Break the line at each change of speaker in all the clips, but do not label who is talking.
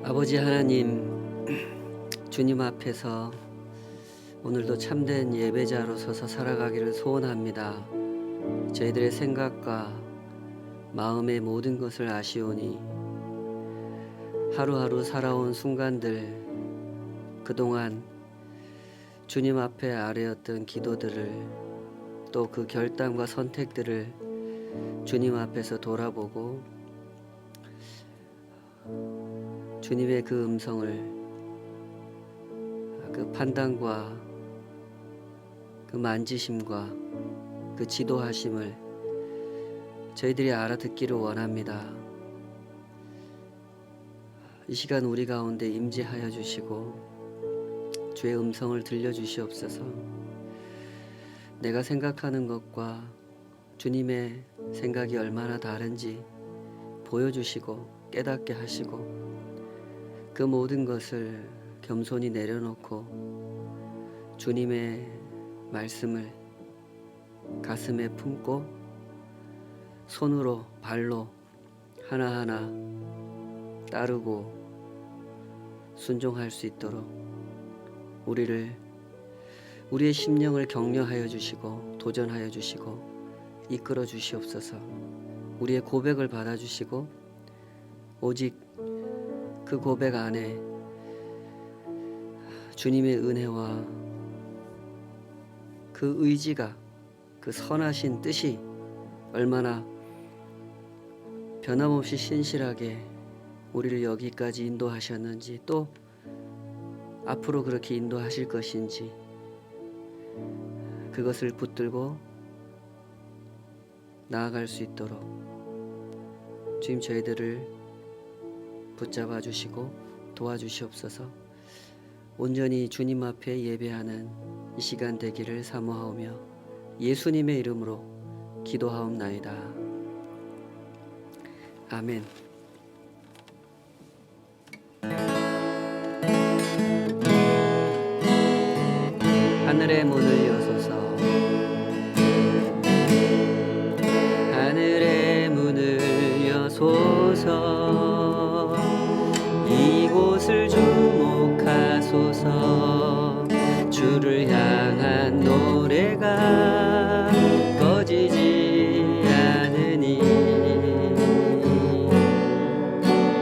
아버지 하나님, 주님 앞에서 오늘도 참된 예배자로 서서 살아가기를 소원합니다. 저희들의 생각과 마음의 모든 것을 아시오니 하루하루 살아온 순간들, 그동안 주님 앞에 아뢰었던 기도들을, 또 그 결단과 선택들을 주님 앞에서 돌아보고 주님의 그 음성을, 그 판단과 그 만지심과 그 지도하심을 저희들이 알아듣기를 원합니다. 이 시간 우리 가운데 임재하여 주시고 주의 음성을 들려주시옵소서. 내가 생각하는 것과 주님의 생각이 얼마나 다른지 보여주시고 깨닫게 하시고, 그 모든 것을 겸손히 내려놓고 주님의 말씀을 가슴에 품고 손으로 발로 하나하나 따르고 순종할 수 있도록 우리의 심령을 격려하여 주시고 도전하여 주시고 이끌어 주시옵소서. 우리의 고백을 받아주시고 오직 그 고백 안에 주님의 은혜와 그 의지가, 그 선하신 뜻이 얼마나 변함없이 신실하게 우리를 여기까지 인도하셨는지, 또 앞으로 그렇게 인도하실 것인지, 그것을 붙들고 나아갈 수 있도록 주님 저희들을 붙잡아 주시고 도와주시옵소서. 온전히 주님 앞에 예배하는 이 시간 되기를 사모하오며 예수님의 이름으로 기도하옵나이다. 아멘. 하늘의 문을 여소서, 하늘의 문을 여소서, 이곳을 주목하소서. 주를 향한 노래가 꺼지지 않으니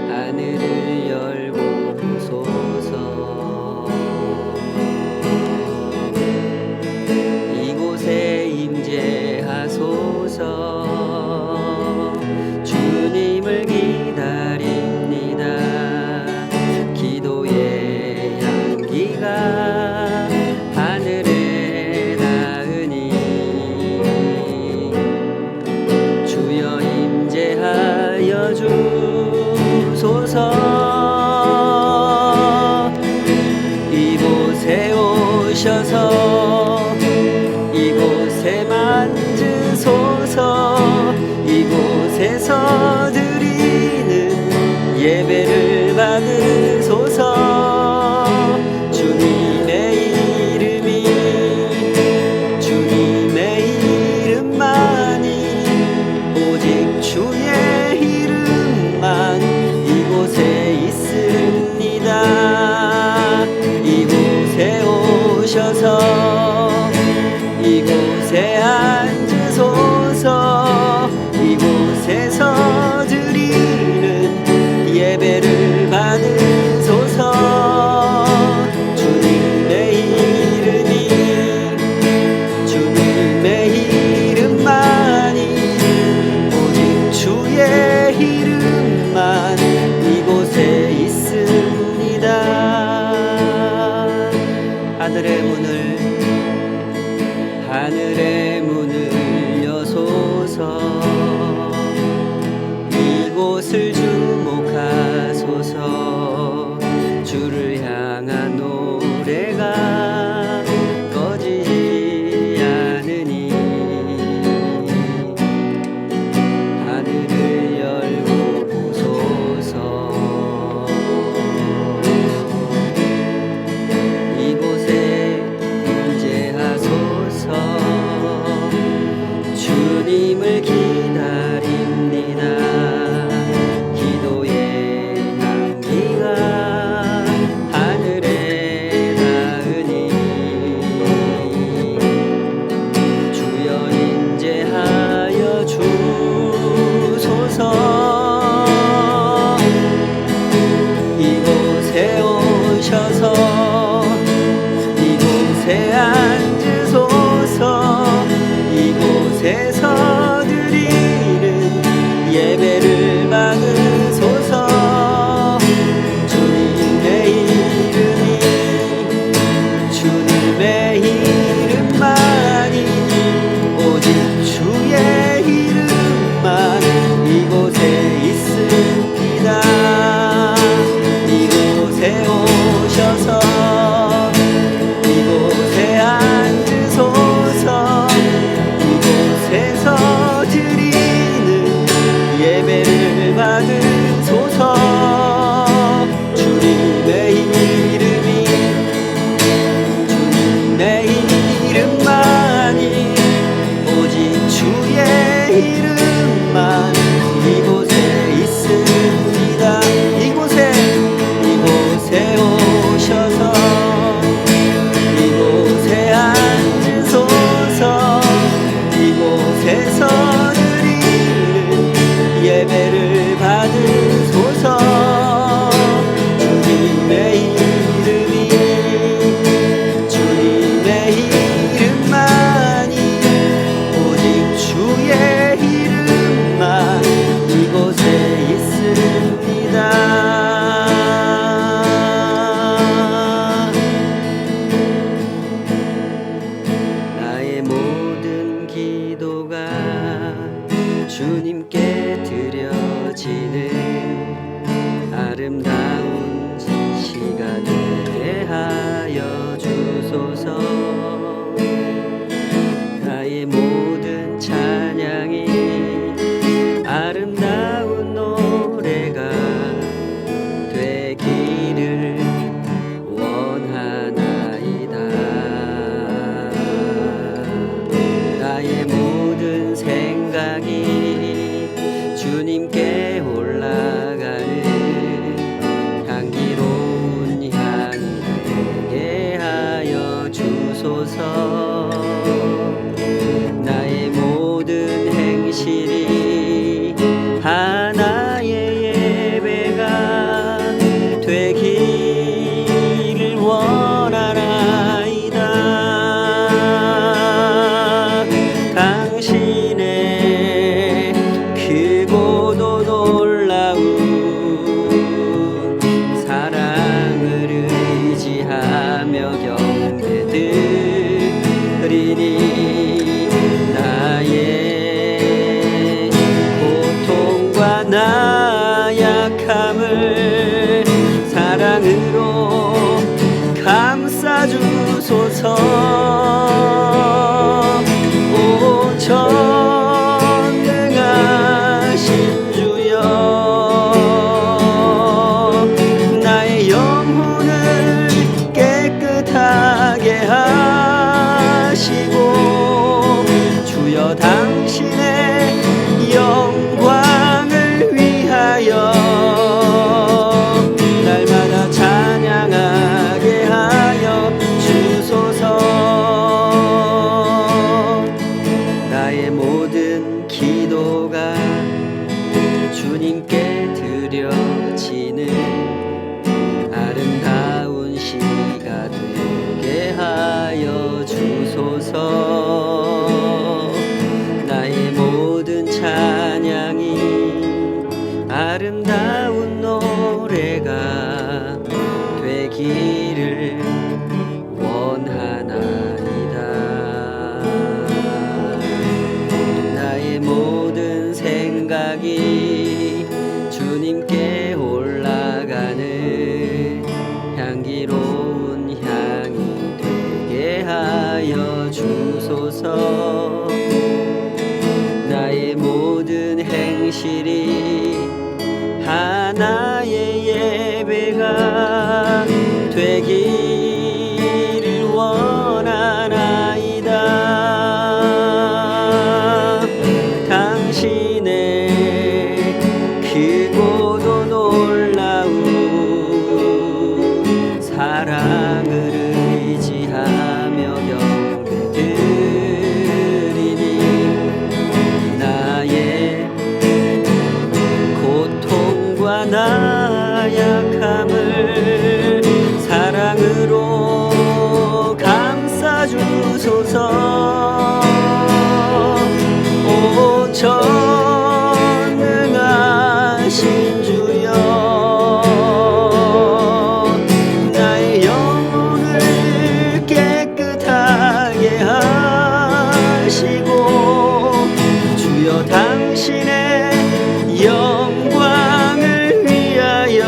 하늘을 열고 보소서. 이곳에 임재하소서. 주님을 기다립니다. 기도의 향기가 하늘에 닿으니 주여 임재하여 주소서. 이곳에 오셔서 이곳에 만지소서. 이곳에서 드리는 예배를 받으소서. 주님의 이름이, 주님의 이름만이, 오직 주의 이름만 이곳에 있습니다. 이곳에 오셔서 이곳에 앉으소서. 이곳에서 드리는 예배를 받으소서. 주님의 이름이, 주님의 이름만이, 오직 주의 이름만 이곳에 있습니다. 하늘의 문을 여소서. 이곳을 주목하소서. 주를 향한 노래가 꺼지지 않으니 하늘을 열고 보소서. 이곳에 임재하소서. 주님을 기다립니다. 기도의 향기가 아름다운 시가 되게 하여 주소서. 나의 모든 찬양이 아름다운 노래가 되기를 원하나이다. 나의 모든 생각이 주님께 올라가는 향기로운 향이 되게 하여 주소서. 나의 모든 행실이 하나의 예배가 되기를 원하나이다. 당신의 크고도 놀라운 사랑을 의지하며 경배드리니 나의 고통과 나약함을 사랑으로 감싸주소서. 오 전능하신 주여, 나의 영혼을 깨끗하게 하시고 주여 당신의 영광을 위하여 날마다 찬양하게 하여 주소서. 나의 모든 기도가 주님께 드려지는 아름다운 시가 되게 하여 주소서. 나의 모든 찬양이 아름다운 노래가 되기를 원하나이다. 나의 모든 생각이 주님께 올라가는 향기로운 향이 되게 하여 주소서. 나의 모든 행실이 하나의 예배가 되기를 원하나이다. 당신의 크고도 놀라운 사랑을 의지하며 경배드리니 나의 고통과 나약함을 사랑으로 감싸주소서. 오 전능하신 주여, 나의 영혼을 깨끗하게 하시고 주여 당신의 영광을 위하여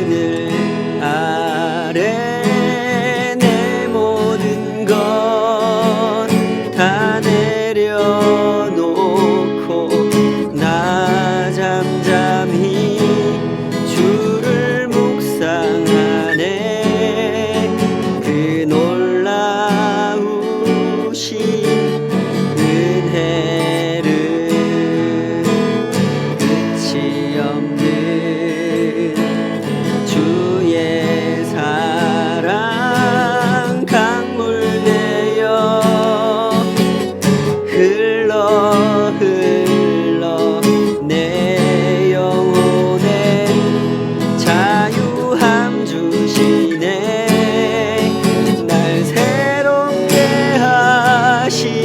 그늘 아래 내 모든 것 다 내려놓고 나 잠잠히 주를 묵상하네. 그 놀라우신 은혜를 끝이 없는 주의 사랑 강물 되어 흘러 내 영혼에 자유함 주시네. 날 새롭게 하시네.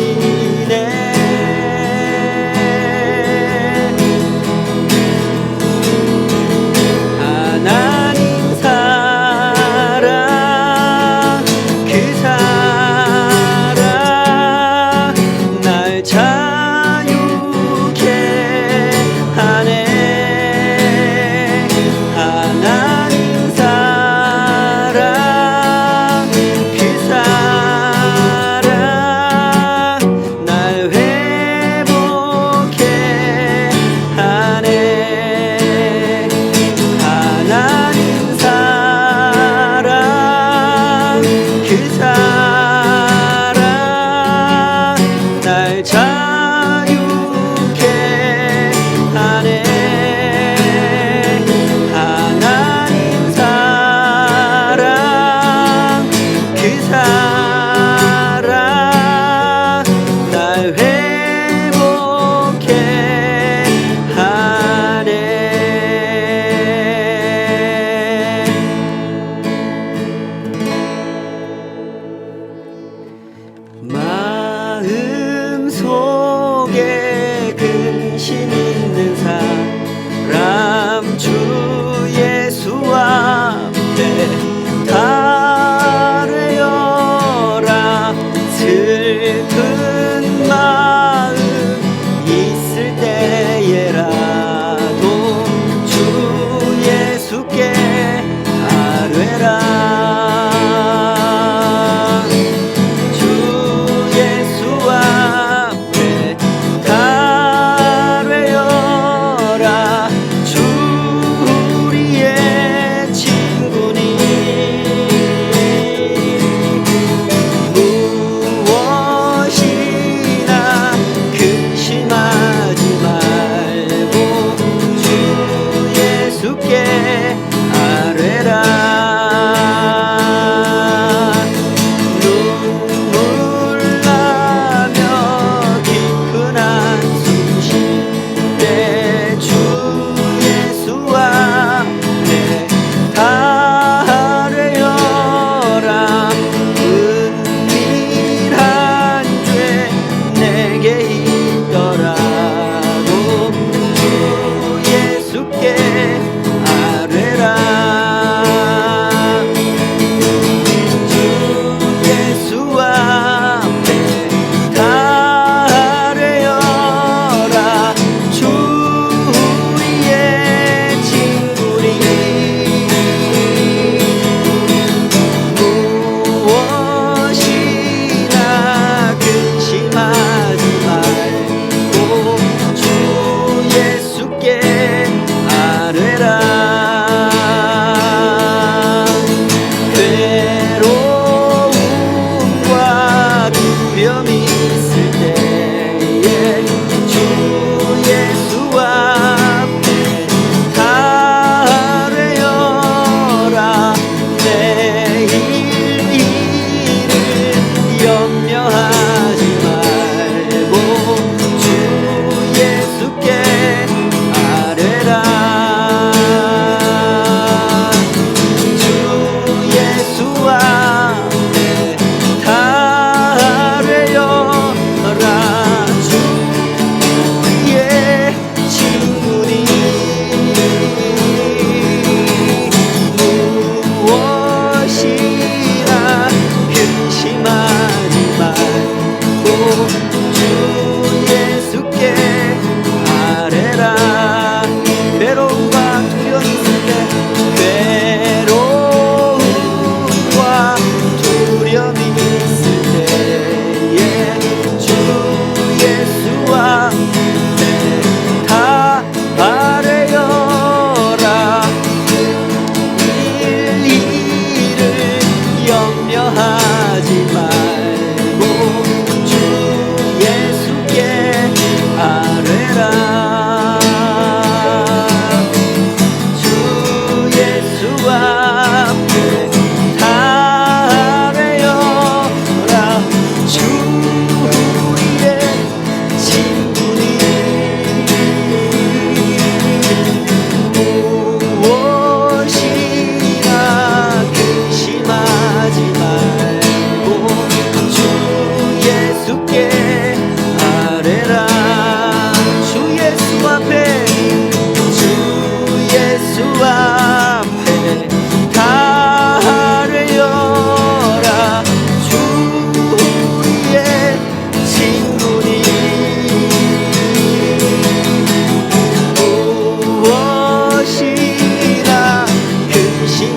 하나님 사랑 그 사랑 날 자유케 하네. 하나님 사랑 그 사랑 날 회복해 하네. 하나님 사랑 그 사랑 날 자유케 하네. 하나님 사랑 그 사랑 날 회복해 하네.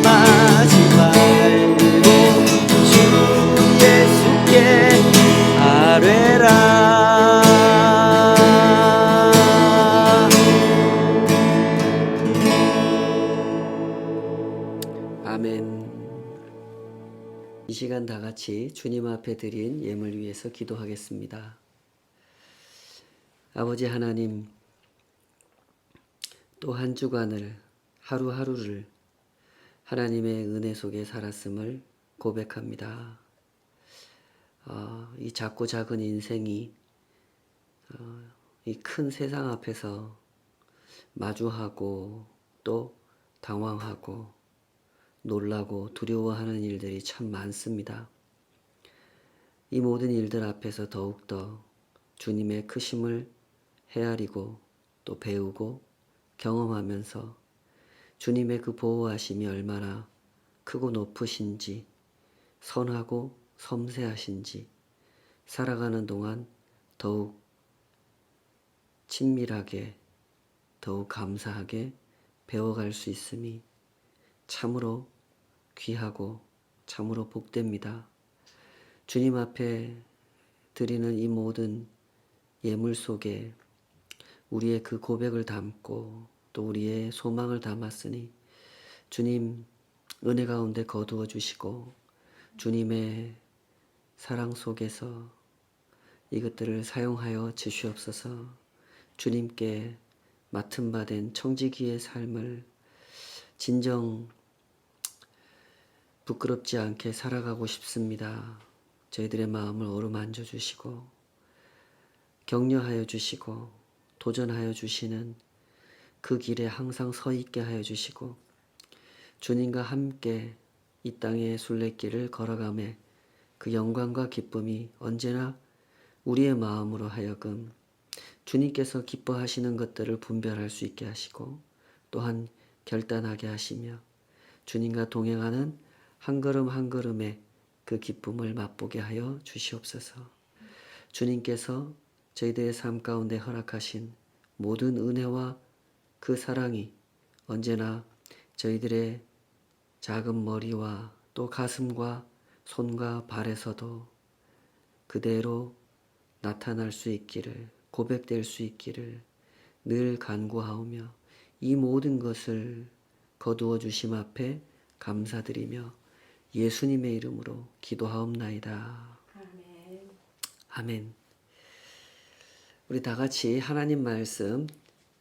낙심하지 말고 주 예수께 아뢰라. 아멘. 이 시간 다 같이 주님 앞에 드린 예물 위해서 기도하겠습니다. 아버지 하나님, 또 한 주간을 하루하루를 하나님의 은혜 속에 살았음을 고백합니다. 이 작고 작은 인생이 이 큰 세상 앞에서 마주하고 또 당황하고 놀라고 두려워하는 일들이 참 많습니다. 이 모든 일들 앞에서 더욱더 주님의 크심을 헤아리고 또 배우고 경험하면서 주님의 그 보호하심이 얼마나 크고 높으신지, 선하고 섬세하신지 살아가는 동안 더욱 친밀하게, 더욱 감사하게 배워갈 수 있음이 참으로 귀하고 참으로 복됩니다. 주님 앞에 드리는 이 모든 예물 속에 우리의 그 고백을 담고 또 우리의 소망을 담았으니 주님 은혜 가운데 거두어 주시고 주님의 사랑 속에서 이것들을 사용하여 주시옵소서. 주님께 맡은 바 된 청지기의 삶을 진정 부끄럽지 않게 살아가고 싶습니다. 저희들의 마음을 어루만져 주시고 격려하여 주시고 도전하여 주시는 그 길에 항상 서 있게 하여 주시고 주님과 함께 이 땅의 순례길을 걸어가매 그 영광과 기쁨이 언제나 우리의 마음으로 하여금 주님께서 기뻐하시는 것들을 분별할 수 있게 하시고 또한 결단하게 하시며 주님과 동행하는 한 걸음 한 걸음의 그 기쁨을 맛보게 하여 주시옵소서. 주님께서 저희들의 삶 가운데 허락하신 모든 은혜와 그 사랑이 언제나 저희들의 작은 머리와 또 가슴과 손과 발에서도 그대로 나타날 수 있기를, 고백될 수 있기를 늘 간구하오며 이 모든 것을 거두어 주심 앞에 감사드리며 예수님의 이름으로 기도하옵나이다.
아멘.
아멘. 우리 다 같이 하나님 말씀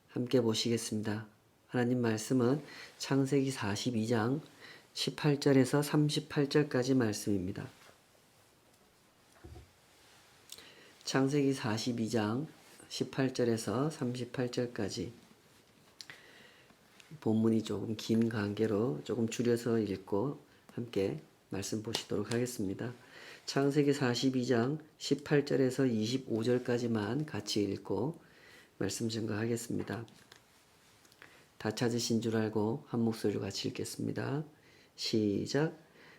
함께 보시겠습니다. 하나님 말씀은 창세기 42장 18절에서 38절까지 말씀입니다. 창세기 42장 18절에서 38절까지 본문이 조금 긴 관계로 조금 줄여서 읽고 함께 말씀 보시도록 하겠습니다. 창세기 42장 18절에서 25절까지만 같이 읽고 말씀 증거하겠습니다. 다 찾으신 줄 알고 한 목소리로 같이 읽겠습니다. 시작.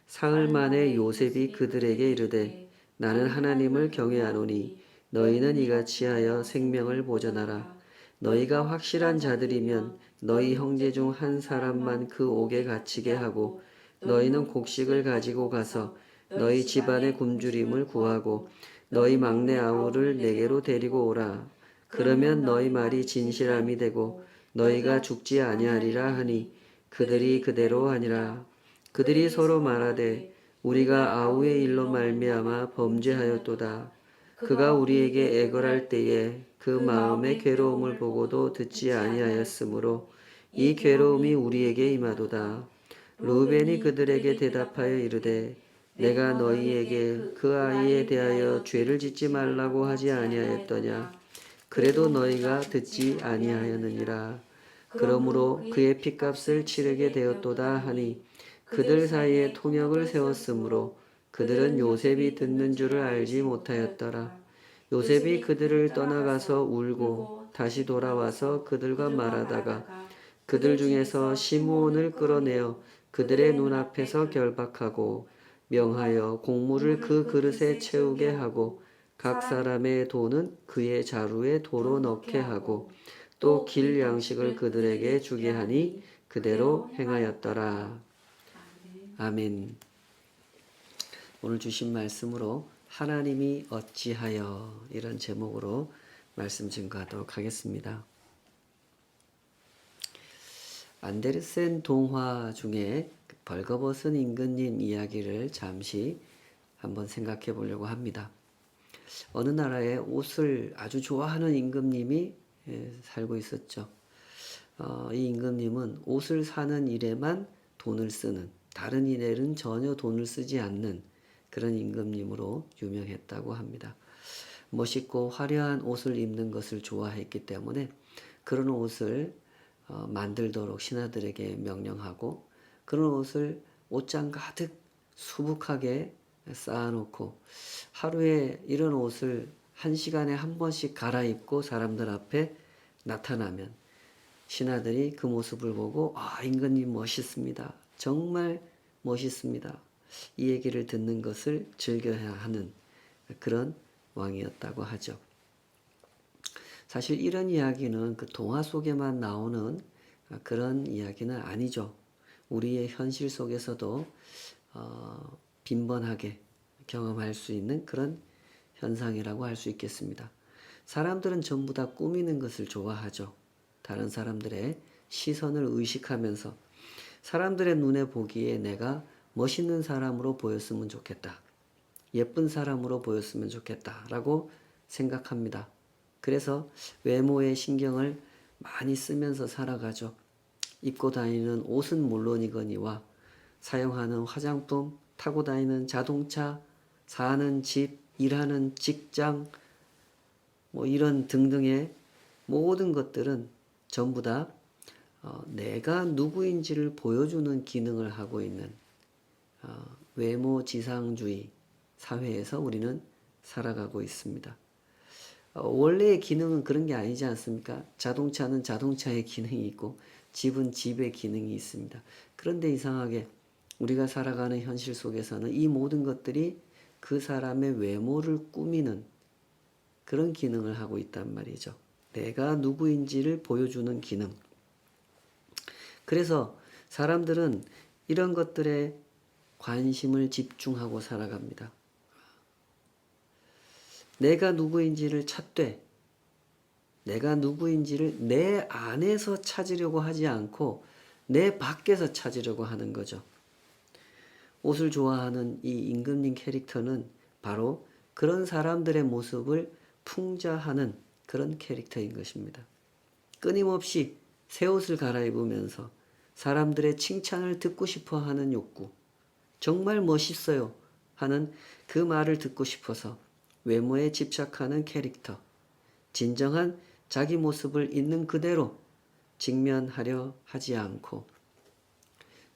사흘 만에 요셉이 그들에게 이르되 나는 하나님을 경외하노니 너희는 이같이 하여 생명을 보전하라. 너희가 확실한 자들이면 너희 형제 중 한 사람만 그 옥에 갇히게 하고 너희는 곡식을 가지고 가서 너희 집안의 굶주림을 구하고 너희 막내 아우를 내게로 데리고 오라. 그러면 너희 말이 진실함이 되고 너희가 죽지 아니하리라 하니 그들이 그대로 하니라. 그들이 서로 말하되 우리가 아우의 일로 말미암아 범죄하였도다. 그가 우리에게 애걸할 때에 그 마음의 괴로움을 보고도 듣지 아니하였으므로 이 괴로움이 우리에게 임하도다. 루벤이 그들에게 대답하여 이르되 내가 너희에게 그 아이에 대하여 죄를 짓지 말라고 하지 아니하였더냐. 그래도 너희가 듣지 아니하였느니라. 그러므로 그의 핏값을 치르게 되었도다 하니 그들 사이에 통역을 세웠으므로 그들은 요셉이 듣는 줄을 알지 못하였더라. 요셉이 그들을 떠나가서 울고 다시 돌아와서 그들과 말하다가 그들 중에서 시므온을 끌어내어 그들의 눈앞에서 결박하고 명하여 곡물을 그 그릇에 채우게 하고 각 사람의 돈은 그의 자루에 도로 넣게 하고 또 길 양식을 그들에게 주게 하니 그대로 행하였더라. 아멘. 오늘 주신 말씀으로 하나님이 어찌하여 이런 제목으로 말씀 증거하도록 하겠습니다. 안데르센 동화 중에 벌거벗은 임금님 이야기를 잠시 한번 생각해 보려고 합니다. 어느 나라에 옷을 아주 좋아하는 임금님이 살고 있었죠. 이 임금님은 옷을 사는 일에만 돈을 쓰는, 다른 일에는 전혀 돈을 쓰지 않는 그런 임금님으로 유명했다고 합니다. 멋있고 화려한 옷을 입는 것을 좋아했기 때문에 그런 옷을 만들도록 신하들에게 명령하고 그런 옷을 옷장 가득 수북하게 쌓아놓고 하루에 이런 옷을 1시간에 한 번씩 갈아입고 사람들 앞에 나타나면 신하들이 그 모습을 보고 임금님 멋있습니다. 정말 멋있습니다. 이 얘기를 듣는 것을 즐겨야 하는 그런 왕이었다고 하죠. 사실 이런 이야기는 그 동화 속에만 나오는 그런 이야기는 아니죠. 우리의 현실 속에서도 빈번하게 경험할 수 있는 그런 현상이라고 할 수 있겠습니다. 사람들은 전부 다 꾸미는 것을 좋아하죠. 다른 사람들의 시선을 의식하면서 사람들의 눈에 보기에 내가 멋있는 사람으로 보였으면 좋겠다. 예쁜 사람으로 보였으면 좋겠다. 라고 생각합니다. 그래서 외모에 신경을 많이 쓰면서 살아가죠. 입고 다니는 옷은 물론이거니와 사용하는 화장품, 타고 다니는 자동차, 사는 집, 일하는 직장, 이런 등등의 모든 것들은 전부 다 내가 누구인지를 보여주는 기능을 하고 있는 외모지상주의 사회에서 우리는 살아가고 있습니다. 원래의 기능은 그런 게 아니지 않습니까? 자동차는 자동차의 기능이 있고 집은 집의 기능이 있습니다. 그런데 이상하게 우리가 살아가는 현실 속에서는 이 모든 것들이 그 사람의 외모를 꾸미는 그런 기능을 하고 있단 말이죠. 내가 누구인지를 보여주는 기능. 그래서 사람들은 이런 것들에 관심을 집중하고 살아갑니다. 내가 누구인지를 찾되 내가 누구인지를 내 안에서 찾으려고 하지 않고 내 밖에서 찾으려고 하는 거죠. 옷을 좋아하는 이 임금님 캐릭터는 바로 그런 사람들의 모습을 풍자하는 그런 캐릭터인 것입니다. 끊임없이 새 옷을 갈아입으면서 사람들의 칭찬을 듣고 싶어 하는 욕구, 정말 멋있어요 하는 그 말을 듣고 싶어서 외모에 집착하는 캐릭터, 진정한 자기 모습을 있는 그대로 직면하려 하지 않고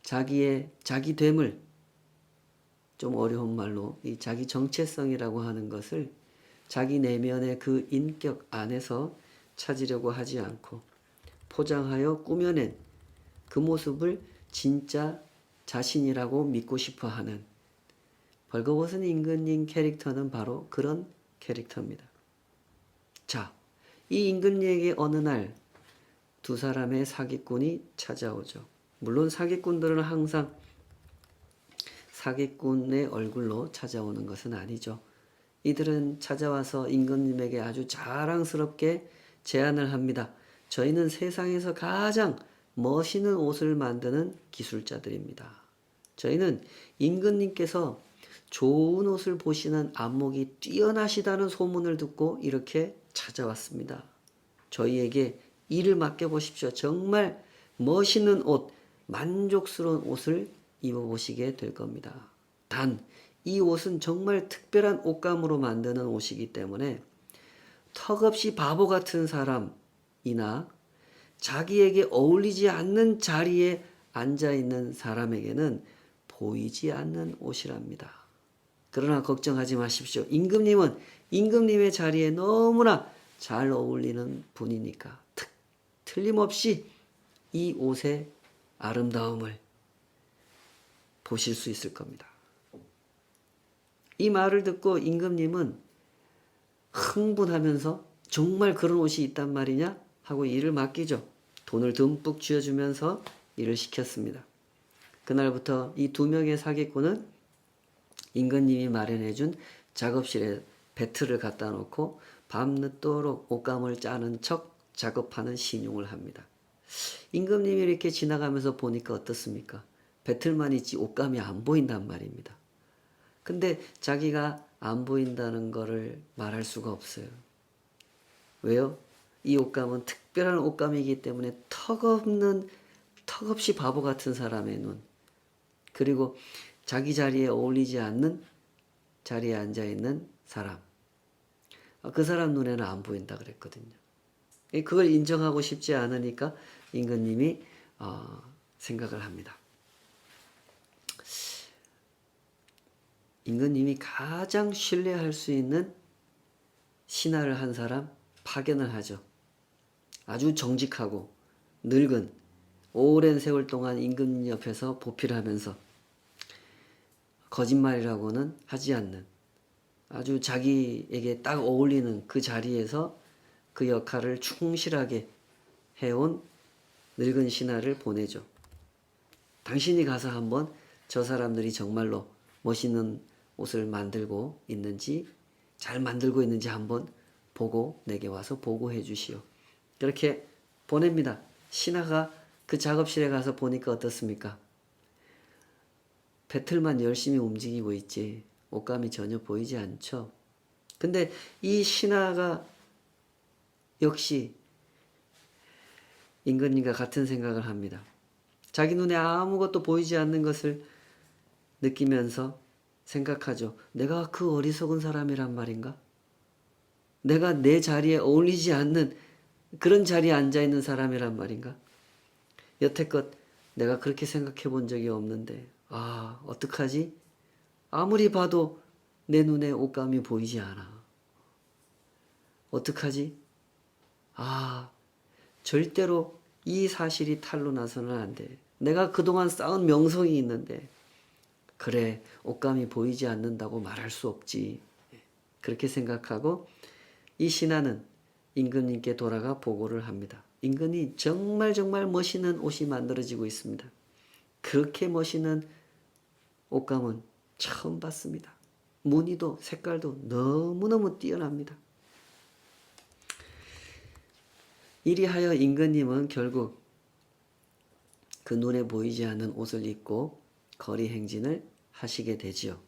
자기됨을, 좀 어려운 말로 이 자기 정체성이라고 하는 것을 자기 내면의 그 인격 안에서 찾으려고 하지 않고 포장하여 꾸며낸 그 모습을 진짜 자신이라고 믿고 싶어 하는 벌거벗은 임금님 캐릭터는 바로 그런 캐릭터입니다. 자, 이 임금님에게 어느 날 두 사람의 사기꾼이 찾아오죠. 물론 사기꾼들은 항상 사기꾼의 얼굴로 찾아오는 것은 아니죠. 이들은 찾아와서 임금님에게 아주 자랑스럽게 제안을 합니다. 저희는 세상에서 가장 멋있는 옷을 만드는 기술자들입니다. 저희는 임금님께서 좋은 옷을 보시는 안목이 뛰어나시다는 소문을 듣고 이렇게 찾아왔습니다. 저희에게 일을 맡겨보십시오. 정말 멋있는 옷, 만족스러운 옷을 입어보시게 될 겁니다. 단, 이 옷은 정말 특별한 옷감으로 만드는 옷이기 때문에 턱없이 바보 같은 사람이나 자기에게 어울리지 않는 자리에 앉아있는 사람에게는 보이지 않는 옷이랍니다. 그러나 걱정하지 마십시오. 임금님은 임금님의 자리에 너무나 잘 어울리는 분이니까 틀림없이 이 옷의 아름다움을 보실 수 있을 겁니다. 이 말을 듣고 임금님은 흥분하면서 정말 그런 옷이 있단 말이냐 하고 일을 맡기죠. 돈을 듬뿍 쥐어주면서 일을 시켰습니다. 그날부터 이 두 명의 사기꾼은 임금님이 마련해준 작업실에 배틀을 갖다 놓고 밤늦도록 옷감을 짜는 척 작업하는 신용을 합니다. 임금님이 이렇게 지나가면서 보니까 어떻습니까? 배틀만 있지 옷감이 안 보인단 말입니다. 근데 자기가 안 보인다는 거를 말할 수가 없어요. 왜요? 이 옷감은 특별한 옷감이기 때문에 턱없이 바보 같은 사람의 눈, 그리고 자기 자리에 어울리지 않는 자리에 앉아있는 사람, 그 사람 눈에는 안 보인다 그랬거든요. 그걸 인정하고 싶지 않으니까 임금님이 생각을 합니다. 임금님이 가장 신뢰할 수 있는 신하를 한 사람 파견을 하죠. 아주 정직하고 늙은 오랜 세월 동안 임금님 옆에서 보필을 하면서 거짓말이라고는 하지 않는 아주 자기에게 딱 어울리는 그 자리에서 그 역할을 충실하게 해온 늙은 신하를 보내죠. 당신이 가서 한번 저 사람들이 정말로 멋있는 옷을 만들고 있는지, 잘 만들고 있는지 한번 보고 내게 와서 보고해 주시오. 그렇게 보냅니다. 신하가 그 작업실에 가서 보니까 어떻습니까? 배틀만 열심히 움직이고 있지 옷감이 전혀 보이지 않죠. 근데 이 신하가 역시 임금님과 같은 생각을 합니다. 자기 눈에 아무것도 보이지 않는 것을 느끼면서 생각하죠. 내가 그 어리석은 사람이란 말인가? 내가 내 자리에 어울리지 않는 그런 자리에 앉아있는 사람이란 말인가? 여태껏 내가 그렇게 생각해 본 적이 없는데 어떡하지? 아무리 봐도 내 눈에 옷감이 보이지 않아. 어떡하지? 절대로 이 사실이 탄로 나서는 안 돼. 내가 그동안 쌓은 명성이 있는데 그래 옷감이 보이지 않는다고 말할 수 없지. 그렇게 생각하고 이 신하는 임금님께 돌아가 보고를 합니다. 임금이 정말 멋있는 옷이 만들어지고 있습니다. 그렇게 멋있는 옷감은 처음 봤습니다. 무늬도 색깔도 너무너무 뛰어납니다. 이리하여 임금님은 결국 그 눈에 보이지 않는 옷을 입고 거리 행진을 하시게 되지요.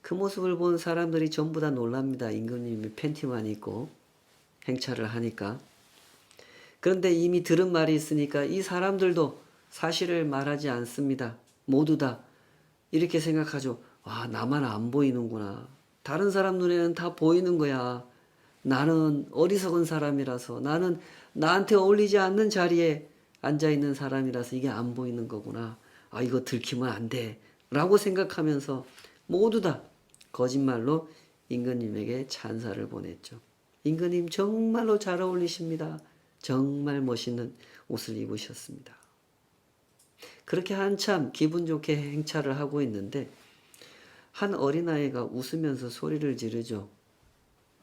그 모습을 본 사람들이 전부 다 놀랍니다. 임금님이 팬티만 입고 행차를 하니까. 그런데 이미 들은 말이 있으니까 이 사람들도 사실을 말하지 않습니다. 모두 다 이렇게 생각하죠. 나만 안 보이는구나. 다른 사람 눈에는 다 보이는 거야. 나는 어리석은 사람이라서, 나는 나한테 어울리지 않는 자리에 앉아있는 사람이라서 이게 안 보이는 거구나. 이거 들키면 안 돼. 라고 생각하면서 모두 다 거짓말로 임금님에게 찬사를 보냈죠. 임금님 정말로 잘 어울리십니다. 정말 멋있는 옷을 입으셨습니다. 그렇게 한참 기분 좋게 행차를 하고 있는데 한 어린아이가 웃으면서 소리를 지르죠.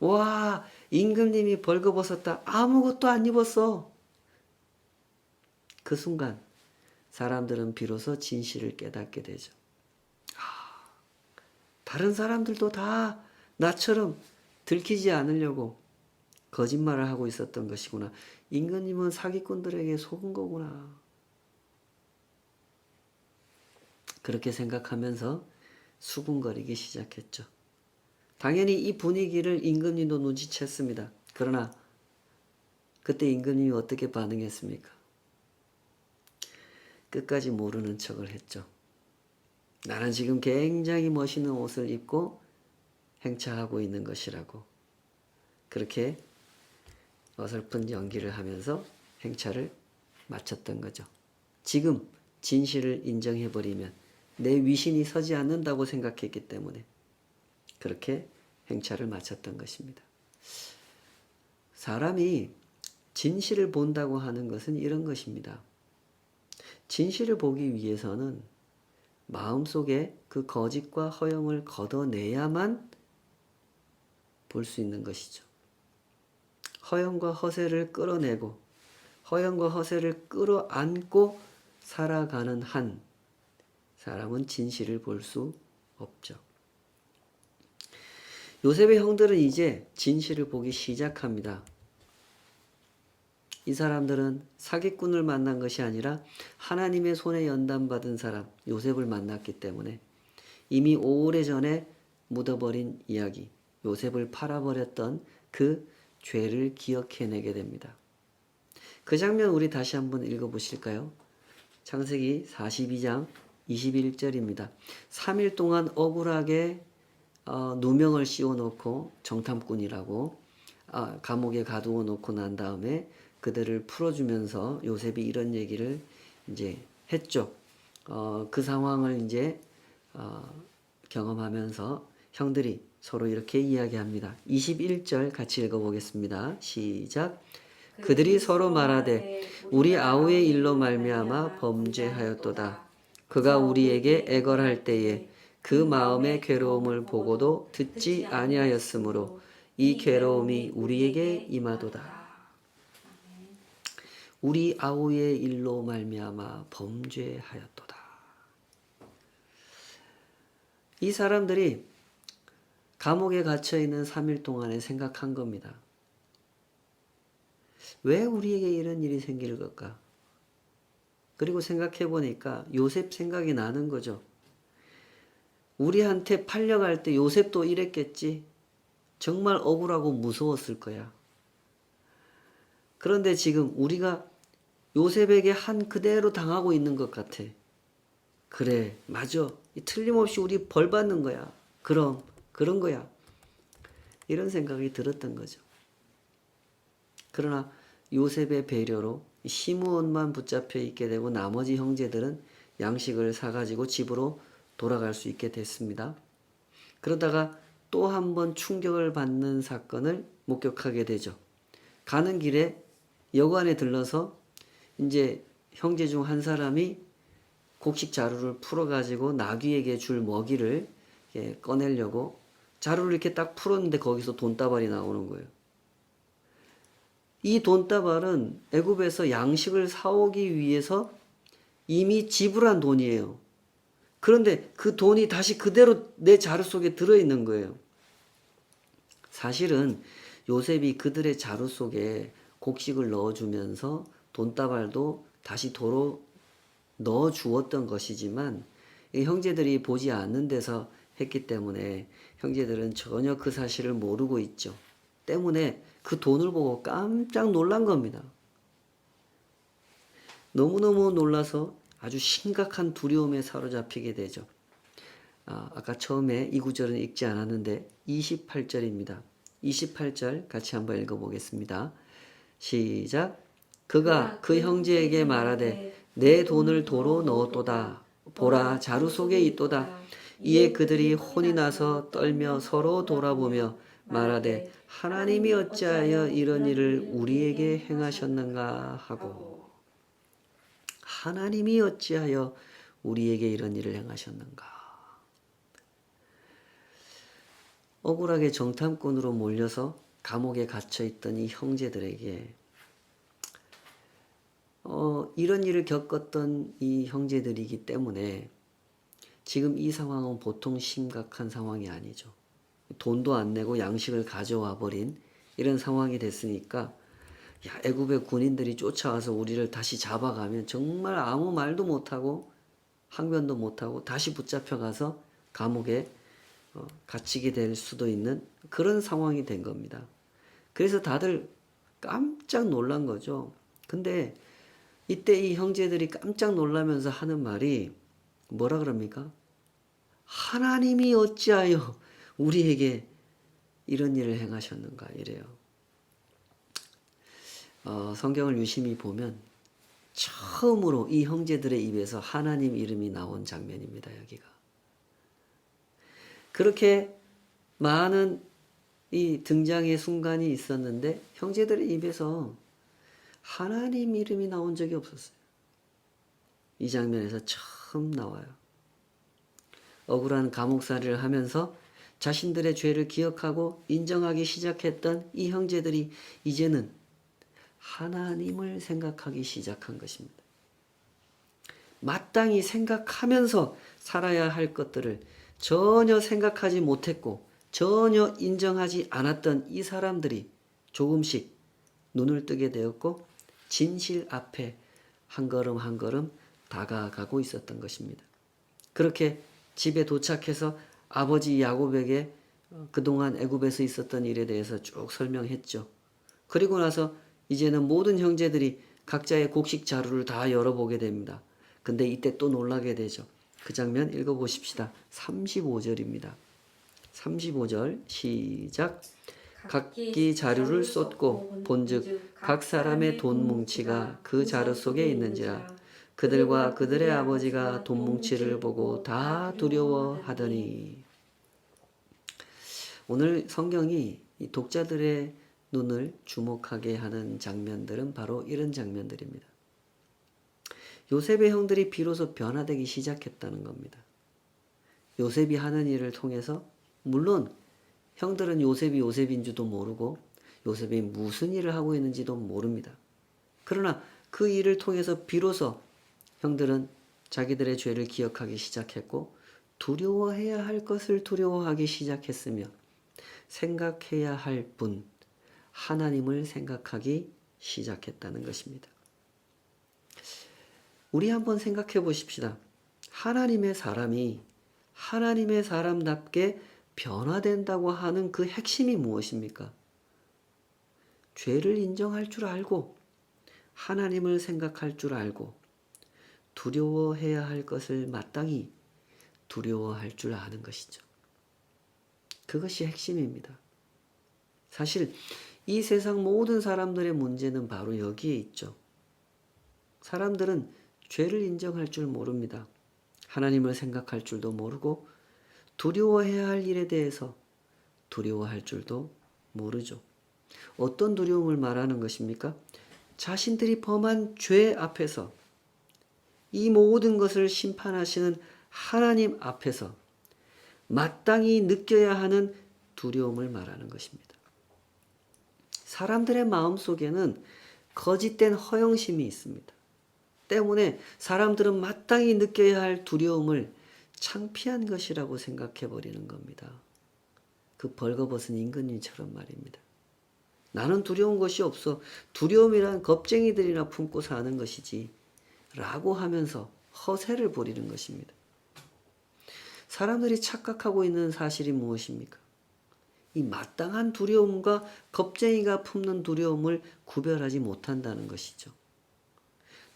와, 임금님이 벌거벗었다. 아무것도 안 입었어. 그 순간 사람들은 비로소 진실을 깨닫게 되죠. 다른 사람들도 다 나처럼 들키지 않으려고 거짓말을 하고 있었던 것이구나. 임금님은 사기꾼들에게 속은 거구나. 그렇게 생각하면서 수군거리기 시작했죠. 당연히 이 분위기를 임금님도 눈치챘습니다. 그러나 그때 임금님이 어떻게 반응했습니까? 끝까지 모르는 척을 했죠. 나는 지금 굉장히 멋있는 옷을 입고 행차하고 있는 것이라고. 그렇게 어설픈 연기를 하면서 행차를 마쳤던 거죠. 지금 진실을 인정해버리면 내 위신이 서지 않는다고 생각했기 때문에 그렇게 행차를 마쳤던 것입니다. 사람이 진실을 본다고 하는 것은 이런 것입니다. 진실을 보기 위해서는 마음속에 그 거짓과 허영을 걷어내야만 볼 수 있는 것이죠. 허영과 허세를 끌어내고 허영과 허세를 끌어안고 살아가는 한 사람은 진실을 볼 수 없죠. 요셉의 형들은 이제 진실을 보기 시작합니다. 이 사람들은 사기꾼을 만난 것이 아니라 하나님의 손에 연단받은 사람 요셉을 만났기 때문에 이미 오래전에 묻어버린 이야기, 요셉을 팔아버렸던 그 죄를 기억해내게 됩니다. 그 장면 우리 다시 한번 읽어보실까요? 창세기 42장 21절입니다. 3일 동안 억울하게 누명을 씌워놓고 정탐꾼이라고 감옥에 가두어 놓고 난 다음에 그들을 풀어주면서 요셉이 이런 얘기를 이제 했죠. 그 상황을 이제 경험하면서 형들이 서로 이렇게 이야기합니다. 21절 같이 읽어보겠습니다. 시작. 그들이 서로 말하되 우리 아우의 일로 말미암아 범죄하였도다. 그가 우리에게 애걸할 때에 그 마음의 괴로움을 보고도 듣지 아니하였으므로 이 괴로움이 우리에게 임하도다. 우리 아우의 일로 말미암아 범죄하였도다. 이 사람들이 감옥에 갇혀 있는 3일 동안에 생각한 겁니다. 왜 우리에게 이런 일이 생길 걸까? 그리고 생각해 보니까 요셉 생각이 나는 거죠. 우리한테 팔려갈 때 요셉도 이랬겠지. 정말 억울하고 무서웠을 거야. 그런데 지금 우리가 요셉에게 한 그대로 당하고 있는 것 같아. 그래, 맞아. 틀림없이 우리 벌 받는 거야. 그럼, 그런 거야. 이런 생각이 들었던 거죠. 그러나 요셉의 배려로 시므온만 붙잡혀 있게 되고 나머지 형제들은 양식을 사가지고 집으로 돌아갈 수 있게 됐습니다. 그러다가 또 한 번 충격을 받는 사건을 목격하게 되죠. 가는 길에 여관에 들러서 이제 형제 중 한 사람이 곡식 자루를 풀어가지고 나귀에게 줄 먹이를 꺼내려고 자루를 이렇게 딱 풀었는데 거기서 돈다발이 나오는 거예요. 이 돈다발은 애굽에서 양식을 사오기 위해서 이미 지불한 돈이에요. 그런데 그 돈이 다시 그대로 내 자루 속에 들어있는 거예요. 사실은 요셉이 그들의 자루 속에 곡식을 넣어주면서 돈다발도 다시 도로 넣어 주었던 것이지만 형제들이 보지 않는 데서 했기 때문에 형제들은 전혀 그 사실을 모르고 있죠. 때문에 그 돈을 보고 깜짝 놀란 겁니다. 너무너무 놀라서 아주 심각한 두려움에 사로잡히게 되죠. 아까 처음에 이 구절은 읽지 않았는데 28절입니다. 28절 같이 한번 읽어보겠습니다. 시작. 그가 그 형제에게 말하되 내 돈을 도로 넣었도다. 보라, 자루 속에 있도다. 이에 그들이 혼이 나서 떨며 서로 돌아보며 말하되 하나님이 어찌하여 이런 일을 우리에게 행하셨는가 하고. 하나님이 어찌하여 우리에게 이런 일을 행하셨는가. 억울하게 정탐꾼으로 몰려서 감옥에 갇혀있던 이 형제들에게 이런 일을 겪었던 이 형제들이기 때문에 지금 이 상황은 보통 심각한 상황이 아니죠. 돈도 안 내고 양식을 가져와 버린 이런 상황이 됐으니까 애굽의 군인들이 쫓아와서 우리를 다시 잡아가면 정말 아무 말도 못하고 항변도 못하고 다시 붙잡혀가서 감옥에 갇히게 될 수도 있는 그런 상황이 된 겁니다. 그래서 다들 깜짝 놀란 거죠. 근데 이때 이 형제들이 깜짝 놀라면서 하는 말이 뭐라 그럽니까? 하나님이 어찌하여 우리에게 이런 일을 행하셨는가 이래요. 성경을 유심히 보면 처음으로 이 형제들의 입에서 하나님 이름이 나온 장면입니다. 여기가. 그렇게 많은 이 등장의 순간이 있었는데 형제들의 입에서 하나님 이름이 나온 적이 없었어요. 이 장면에서 처음 나와요. 억울한 감옥살이를 하면서 자신들의 죄를 기억하고 인정하기 시작했던 이 형제들이 이제는 하나님을 생각하기 시작한 것입니다. 마땅히 생각하면서 살아야 할 것들을 전혀 생각하지 못했고 전혀 인정하지 않았던 이 사람들이 조금씩 눈을 뜨게 되었고 진실 앞에 한 걸음 한 걸음 다가가고 있었던 것입니다. 그렇게 집에 도착해서 아버지 야곱에게 그동안 애굽에서 있었던 일에 대해서 쭉 설명했죠. 그리고 나서 이제는 모든 형제들이 각자의 곡식 자루를 다 열어보게 됩니다. 근데 이때 또 놀라게 되죠. 그 장면 읽어보십시다. 35절입니다. 35절 시작. 각기 자루를 쏟고 본즉 각 사람의 돈 뭉치가 그 자루 속에 있는지라 그들과 그들의 아버지가 돈 뭉치를 보고 다 두려워하더니. 오늘 성경이 이 독자들의 눈을 주목하게 하는 장면들은 바로 이런 장면들입니다. 요셉의 형들이 비로소 변화되기 시작했다는 겁니다. 요셉이 하는 일을 통해서 물론 형들은 요셉인 줄도 모르고 요셉이 무슨 일을 하고 있는지도 모릅니다. 그러나 그 일을 통해서 비로소 형들은 자기들의 죄를 기억하기 시작했고 두려워해야 할 것을 두려워하기 시작했으며 생각해야 할 분, 하나님을 생각하기 시작했다는 것입니다. 우리 한번 생각해 보십시다. 하나님의 사람이 하나님의 사람답게 변화된다고 하는 그 핵심이 무엇입니까? 죄를 인정할 줄 알고 하나님을 생각할 줄 알고 두려워해야 할 것을 마땅히 두려워할 줄 아는 것이죠. 그것이 핵심입니다. 사실 이 세상 모든 사람들의 문제는 바로 여기에 있죠. 사람들은 죄를 인정할 줄 모릅니다. 하나님을 생각할 줄도 모르고 두려워해야 할 일에 대해서 두려워할 줄도 모르죠. 어떤 두려움을 말하는 것입니까? 자신들이 범한 죄 앞에서 이 모든 것을 심판하시는 하나님 앞에서 마땅히 느껴야 하는 두려움을 말하는 것입니다. 사람들의 마음속에는 거짓된 허영심이 있습니다. 때문에 사람들은 마땅히 느껴야 할 두려움을 창피한 것이라고 생각해 버리는 겁니다. 그 벌거벗은 임금님처럼 말입니다. 나는 두려운 것이 없어. 두려움이란 겁쟁이들이나 품고 사는 것이지. 라고 하면서 허세를 부리는 것입니다. 사람들이 착각하고 있는 사실이 무엇입니까? 이 마땅한 두려움과 겁쟁이가 품는 두려움을 구별하지 못한다는 것이죠.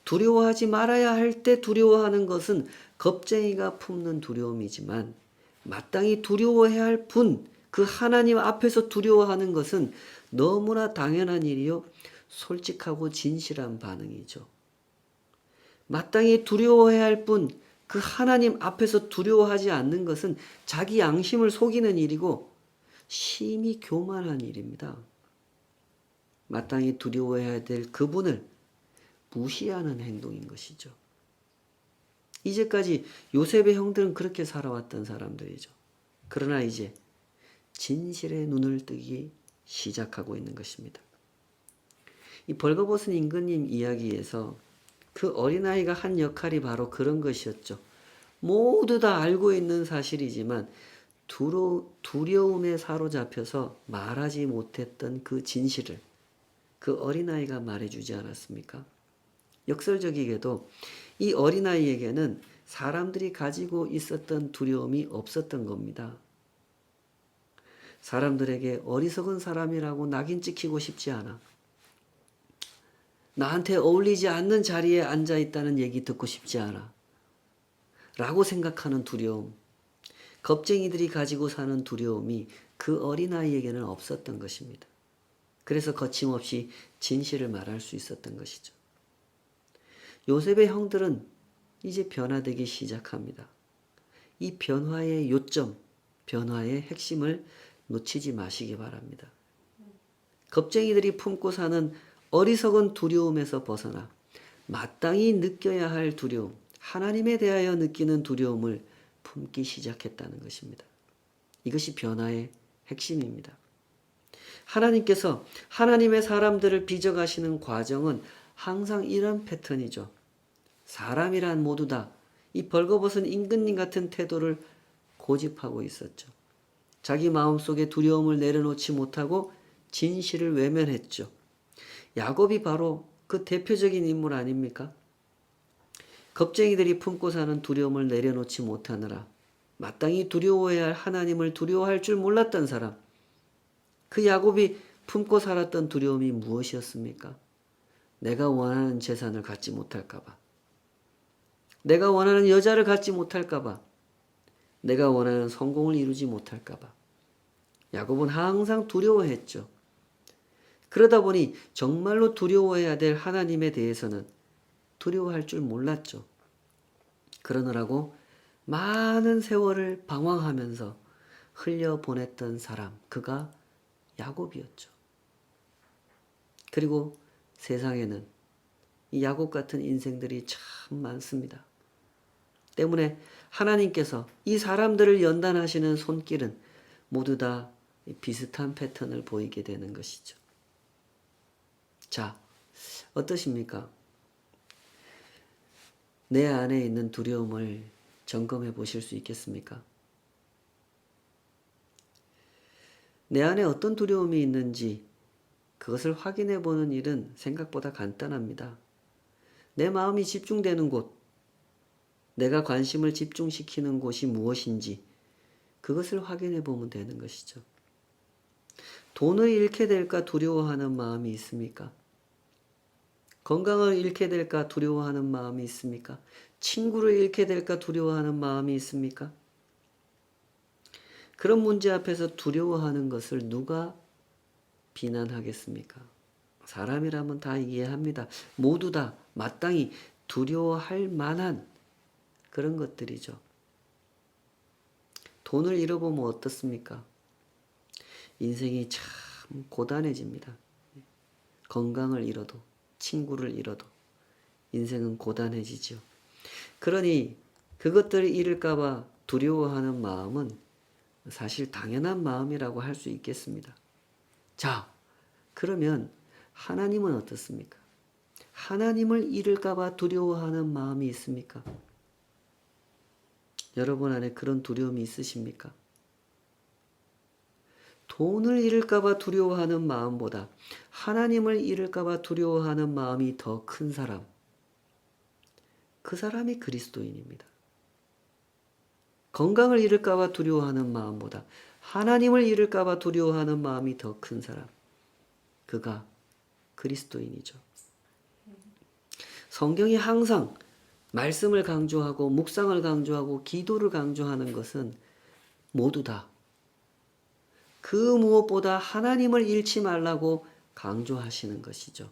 두려워하지 말아야 할 때 두려워하는 것은 겁쟁이가 품는 두려움이지만 마땅히 두려워해야 할 분, 그 하나님 앞에서 두려워하는 것은 너무나 당연한 일이요 솔직하고 진실한 반응이죠. 마땅히 두려워해야 할 분, 그 하나님 앞에서 두려워하지 않는 것은 자기 양심을 속이는 일이고 심히 교만한 일입니다. 마땅히 두려워해야 될 그분을 무시하는 행동인 것이죠. 이제까지 요셉의 형들은 그렇게 살아왔던 사람들이죠. 그러나 이제 진실의 눈을 뜨기 시작하고 있는 것입니다. 이 벌거벗은 임금님 이야기에서 그 어린아이가 한 역할이 바로 그런 것이었죠. 모두 다 알고 있는 사실이지만 두려움에 사로잡혀서 말하지 못했던 그 진실을 그 어린아이가 말해주지 않았습니까? 역설적이게도 이 어린아이에게는 사람들이 가지고 있었던 두려움이 없었던 겁니다. 사람들에게 어리석은 사람이라고 낙인 찍히고 싶지 않아. 나한테 어울리지 않는 자리에 앉아 있다는 얘기 듣고 싶지 않아. 라고 생각하는 두려움. 겁쟁이들이 가지고 사는 두려움이 그 어린아이에게는 없었던 것입니다. 그래서 거침없이 진실을 말할 수 있었던 것이죠. 요셉의 형들은 이제 변화되기 시작합니다. 이 변화의 요점, 변화의 핵심을 놓치지 마시기 바랍니다. 겁쟁이들이 품고 사는 어리석은 두려움에서 벗어나 마땅히 느껴야 할 두려움, 하나님에 대하여 느끼는 두려움을 품기 시작했다는 것입니다. 이것이 변화의 핵심입니다. 하나님께서 하나님의 사람들을 빚어가시는 과정은 항상 이런 패턴이죠. 사람이란 모두 다 이 벌거벗은 임금님 같은 태도를 고집하고 있었죠. 자기 마음속에 두려움을 내려놓지 못하고 진실을 외면했죠. 야곱이 바로 그 대표적인 인물 아닙니까? 겁쟁이들이 품고 사는 두려움을 내려놓지 못하느라 마땅히 두려워해야 할 하나님을 두려워할 줄 몰랐던 사람. 그 야곱이 품고 살았던 두려움이 무엇이었습니까? 내가 원하는 재산을 갖지 못할까봐. 내가 원하는 여자를 갖지 못할까봐. 내가 원하는 성공을 이루지 못할까봐. 야곱은 항상 두려워했죠. 그러다 보니 정말로 두려워해야 될 하나님에 대해서는 두려워할 줄 몰랐죠. 그러느라고 많은 세월을 방황하면서 흘려보냈던 사람, 그가 야곱이었죠. 그리고 세상에는 이 야곱 같은 인생들이 참 많습니다. 때문에 하나님께서 이 사람들을 연단하시는 손길은 모두 다 비슷한 패턴을 보이게 되는 것이죠. 자, 어떠십니까? 내 안에 있는 두려움을 점검해 보실 수 있겠습니까? 내 안에 어떤 두려움이 있는지 그것을 확인해 보는 일은 생각보다 간단합니다. 내 마음이 집중되는 곳, 내가 관심을 집중시키는 곳이 무엇인지 그것을 확인해 보면 되는 것이죠. 돈을 잃게 될까 두려워하는 마음이 있습니까? 건강을 잃게 될까 두려워하는 마음이 있습니까? 친구를 잃게 될까 두려워하는 마음이 있습니까? 그런 문제 앞에서 두려워하는 것을 누가 비난하겠습니까? 사람이라면 다 이해합니다. 모두 다 마땅히 두려워할 만한 그런 것들이죠. 돈을 잃어보면 어떻습니까? 인생이 참 고단해집니다. 건강을 잃어도, 친구를 잃어도 인생은 고단해지죠. 그러니 그것들을 잃을까봐 두려워하는 마음은 사실 당연한 마음이라고 할 수 있겠습니다. 자, 그러면 하나님은 어떻습니까? 하나님을 잃을까봐 두려워하는 마음이 있습니까? 여러분 안에 그런 두려움이 있으십니까? 돈을 잃을까봐 두려워하는 마음보다 하나님을 잃을까봐 두려워하는 마음이 더 큰 사람, 그 사람이 그리스도인입니다. 건강을 잃을까봐 두려워하는 마음보다 하나님을 잃을까봐 두려워하는 마음이 더 큰 사람, 그가 그리스도인이죠. 성경이 항상 말씀을 강조하고 묵상을 강조하고 기도를 강조하는 것은 모두 다 그 무엇보다 하나님을 잃지 말라고 강조하시는 것이죠.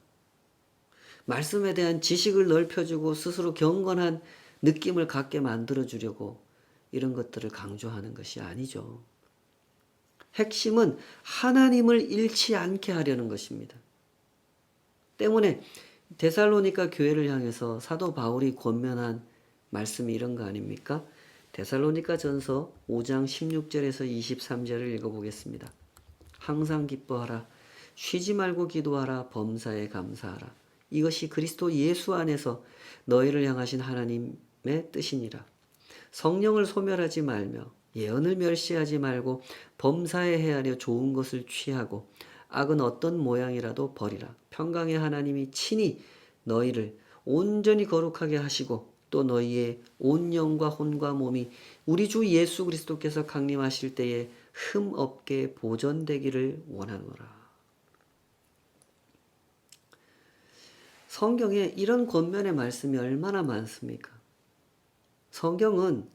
말씀에 대한 지식을 넓혀주고 스스로 경건한 느낌을 갖게 만들어주려고 이런 것들을 강조하는 것이 아니죠. 핵심은 하나님을 잃지 않게 하려는 것입니다. 때문에 데살로니가 교회를 향해서 사도 바울이 권면한 말씀이 이런 거 아닙니까? 데살로니가 전서 5장 16절에서 23절을 읽어보겠습니다. 항상 기뻐하라. 쉬지 말고 기도하라. 범사에 감사하라. 이것이 그리스도 예수 안에서 너희를 향하신 하나님의 뜻이니라. 성령을 소멸하지 말며 예언을 멸시하지 말고 범사에 헤아려 좋은 것을 취하고 악은 어떤 모양이라도 버리라. 평강의 하나님이 친히 너희를 온전히 거룩하게 하시고 또 너희의 온 영과 혼과 몸이 우리 주 예수 그리스도께서 강림하실 때에 흠 없게 보존되기를 원하노라. 성경에 이런 권면의 말씀이 얼마나 많습니까? 성경은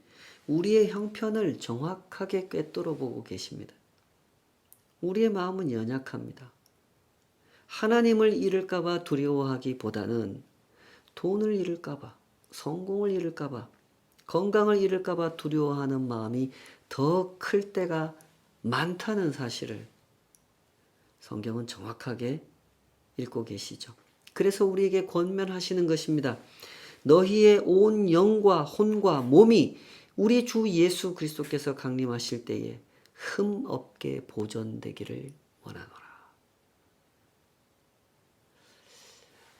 우리의 형편을 정확하게 꿰뚫어 보고 계십니다. 우리의 마음은 연약합니다. 하나님을 잃을까봐 두려워하기보다는 돈을 잃을까봐, 성공을 잃을까봐, 건강을 잃을까봐 두려워하는 마음이 더 클 때가 많다는 사실을 성경은 정확하게 읽고 계시죠. 그래서 우리에게 권면하시는 것입니다. 너희의 온 영과 혼과 몸이 우리 주 예수 그리스도께서 강림하실 때에 흠 없게 보존되기를 원하노라.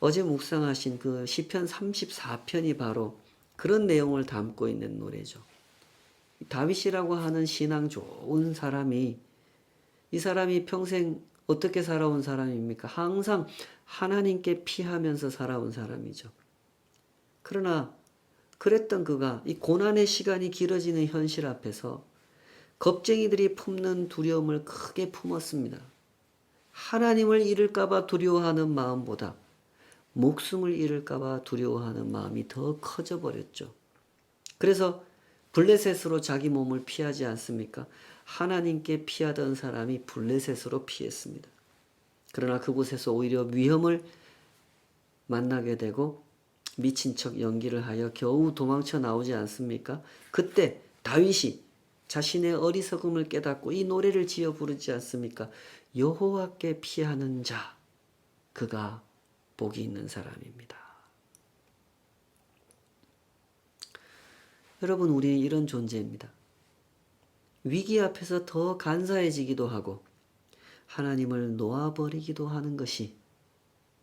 어제 묵상하신 그 시편 34편이 바로 그런 내용을 담고 있는 노래죠. 다윗이라고 하는 신앙 좋은 사람이, 이 사람이 평생 어떻게 살아온 사람입니까? 항상 하나님께 피하면서 살아온 사람이죠. 그러나 그랬던 그가 이 고난의 시간이 길어지는 현실 앞에서 겁쟁이들이 품는 두려움을 크게 품었습니다. 하나님을 잃을까봐 두려워하는 마음보다 목숨을 잃을까봐 두려워하는 마음이 더 커져 버렸죠. 그래서 블레셋으로 자기 몸을 피하지 않습니까? 하나님께 피하던 사람이 블레셋으로 피했습니다. 그러나 그곳에서 오히려 위험을 만나게 되고 미친 척 연기를 하여 겨우 도망쳐 나오지 않습니까? 그때 다윗이 자신의 어리석음을 깨닫고 이 노래를 지어 부르지 않습니까? 여호와께 피하는 자, 그가 복이 있는 사람입니다. 여러분, 우리는 이런 존재입니다. 위기 앞에서 더 간사해지기도 하고 하나님을 놓아버리기도 하는 것이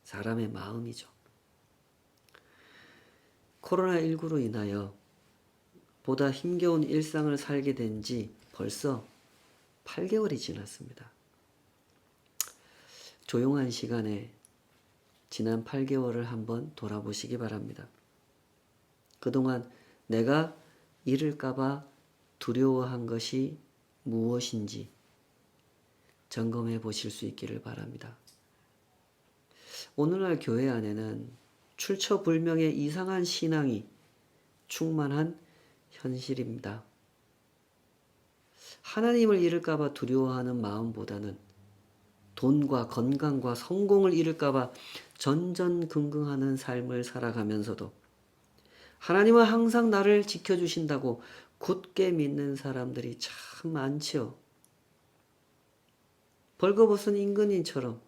사람의 마음이죠. 코로나19로 인하여 보다 힘겨운 일상을 살게 된 지 벌써 8개월이 지났습니다. 조용한 시간에 지난 8개월을 한번 돌아보시기 바랍니다. 그동안 내가 잃을까봐 두려워한 것이 무엇인지 점검해 보실 수 있기를 바랍니다. 오늘날 교회 안에는 출처불명의 이상한 신앙이 충만한 현실입니다. 하나님을 잃을까봐 두려워하는 마음보다는 돈과 건강과 성공을 잃을까봐 전전긍긍하는 삶을 살아가면서도 하나님은 항상 나를 지켜주신다고 굳게 믿는 사람들이 참 많지요. 벌거벗은 임금님처럼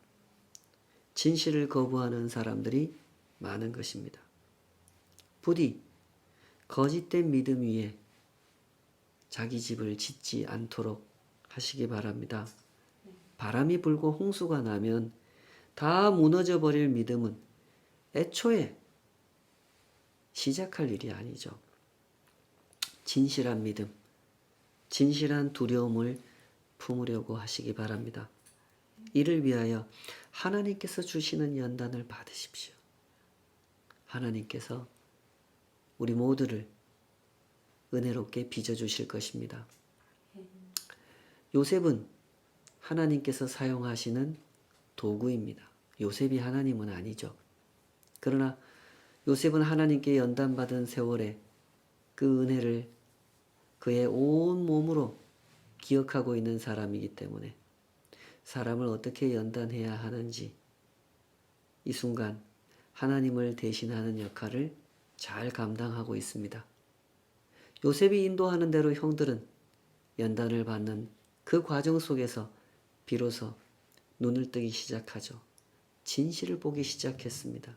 진실을 거부하는 사람들이 많은 것입니다. 부디 거짓된 믿음 위에 자기 집을 짓지 않도록 하시기 바랍니다. 바람이 불고 홍수가 나면 다 무너져 버릴 믿음은 애초에 시작할 일이 아니죠. 진실한 믿음, 진실한 두려움을 품으려고 하시기 바랍니다. 이를 위하여 하나님께서 주시는 연단을 받으십시오. 하나님께서 우리 모두를 은혜롭게 빚어주실 것입니다. 요셉은 하나님께서 사용하시는 도구입니다. 요셉이 하나님은 아니죠. 그러나 요셉은 하나님께 연단받은 세월에 그 은혜를 그의 온 몸으로 기억하고 있는 사람이기 때문에 사람을 어떻게 연단해야 하는지 이 순간 하나님을 대신하는 역할을 잘 감당하고 있습니다. 요셉이 인도하는 대로 형들은 연단을 받는 그 과정 속에서 비로소 눈을 뜨기 시작하죠. 진실을 보기 시작했습니다.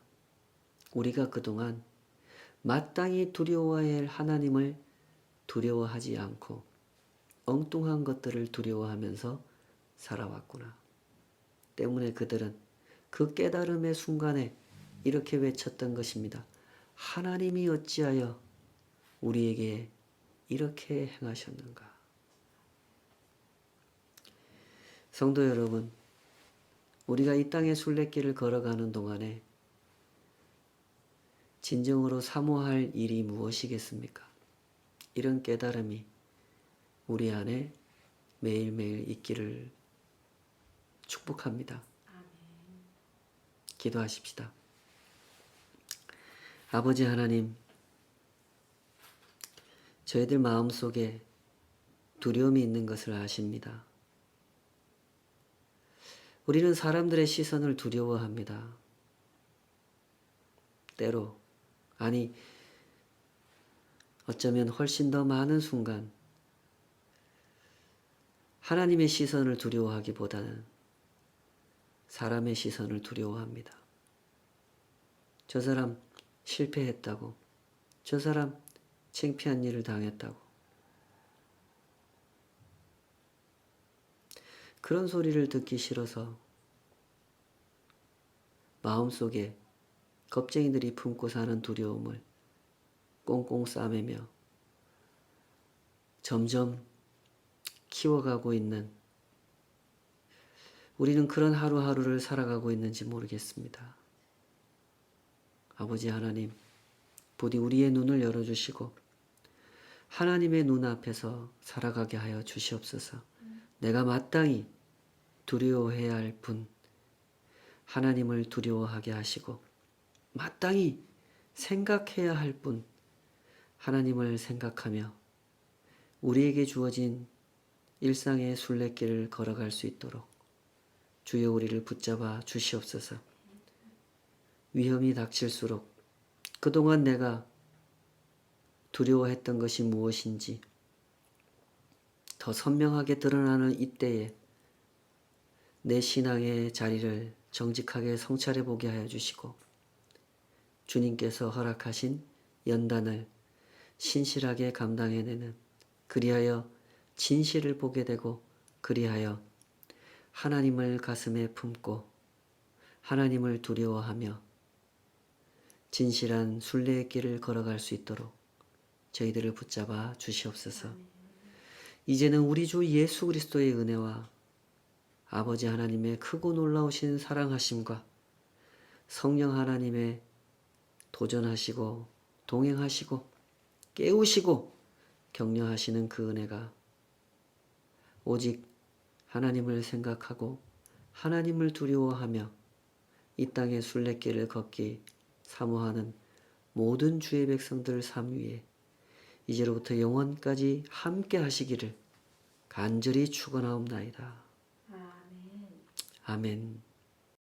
우리가 그동안 마땅히 두려워해야 할 하나님을 두려워하지 않고 엉뚱한 것들을 두려워하면서 살아왔구나. 때문에 그들은 그 깨달음의 순간에 이렇게 외쳤던 것입니다. 하나님이 어찌하여 우리에게 이렇게 행하셨는가. 성도 여러분, 우리가 이 땅의 순례길을 걸어가는 동안에 진정으로 사모할 일이 무엇이겠습니까? 이런 깨달음이 우리 안에 매일매일 있기를 축복합니다. 기도하십시다. 아버지 하나님, 저희들 마음속에 두려움이 있는 것을 아십니다. 우리는 사람들의 시선을 두려워합니다. 때로, 아니, 어쩌면 훨씬 더 많은 순간 하나님의 시선을 두려워하기보다는 사람의 시선을 두려워합니다. 저 사람 실패했다고, 저 사람 창피한 일을 당했다고. 그런 소리를 듣기 싫어서 마음속에 겁쟁이들이 품고 사는 두려움을 꽁꽁 싸매며 점점 키워가고 있는, 우리는 그런 하루하루를 살아가고 있는지 모르겠습니다. 아버지 하나님, 부디 우리의 눈을 열어주시고 하나님의 눈앞에서 살아가게 하여 주시옵소서. 내가 마땅히 두려워해야 할 분, 하나님을 두려워하게 하시고 마땅히 생각해야 할 분, 하나님을 생각하며 우리에게 주어진 일상의 순례길을 걸어갈 수 있도록 주여 우리를 붙잡아 주시옵소서. 위험이 닥칠수록 그동안 내가 두려워했던 것이 무엇인지 더 선명하게 드러나는 이때에 내 신앙의 자리를 정직하게 성찰해 보게 하여 주시고 주님께서 허락하신 연단을 신실하게 감당해내는, 그리하여 진실을 보게 되고 그리하여 하나님을 가슴에 품고 하나님을 두려워하며 진실한 순례의 길을 걸어갈 수 있도록 저희들을 붙잡아 주시옵소서. 이제는 우리 주 예수 그리스도의 은혜와 아버지 하나님의 크고 놀라우신 사랑하심과 성령 하나님의 도전하시고 동행하시고 깨우시고 격려하시는 그 은혜가 오직 하나님을 생각하고 하나님을 두려워하며 이 땅의 순례길을 걷기 사모하는 모든 주의 백성들 삶 위에 이제로부터 영원까지 함께 하시기를 간절히 축원하옵나이다. 아멘.